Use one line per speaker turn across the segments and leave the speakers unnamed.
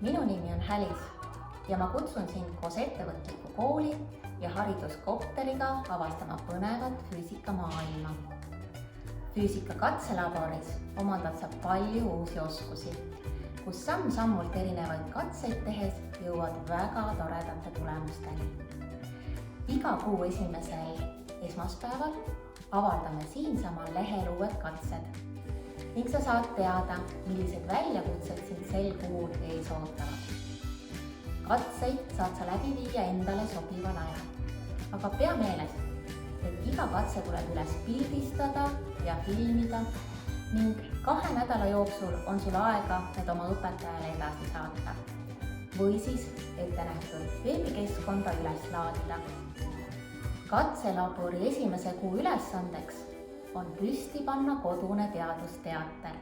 Minu nimi on Hälis ja ma kutsun sind koos ettevõtliku kooli ja hariduskopteriga avastama põnevat füüsikamaailma. Füüsika katselaboris omandad sa palju uusi oskusi, kus samm-sammult erinevaid katseid tehes jõuad väga toredate tulemusteni. Iga kuu esimesel esmaspäeval avaldame siinsamal lehel uued katsed ning sa saad teada, millised väljakutsed sind sel kuul ees ootavad. Katseid saad sa läbi viia endale sobival ajal, aga pea meeles, et iga katse tuleb üles pildistada ja filmida ning 2 nädala jooksul on sul aega need oma õpetajale edasi saata või siis ette nähtud veebikeskkonda üles laadida. Katselabori esimese kuu ülesandeks on püsti panna kodune teadusteater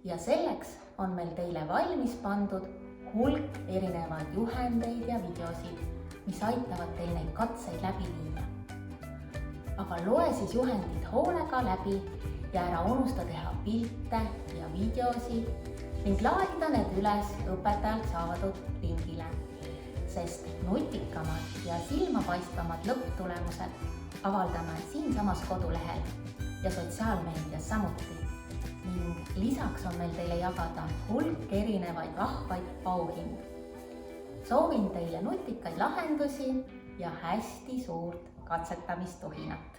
ja selleks on meil teile valmis pandud hulk erinevaid juhendeid ja videosid, mis aitavad teil neid katseid läbi viia. Aga loe siis juhendid hoolega läbi ja ära unusta teha pilte ja videosid ning laadida need üles õpetajalt saadud lingile, sest nutikamad ja silmapaistvamad lõpptulemused avaldame siinsamas kodulehel ja sotsiaalmeedias samuti ning lisaks on meil teile jagada hulk erinevaid vahvaid auhindu. Soovin teile nutikaid lahendusi ja hästi suurt katsetamistuhinat.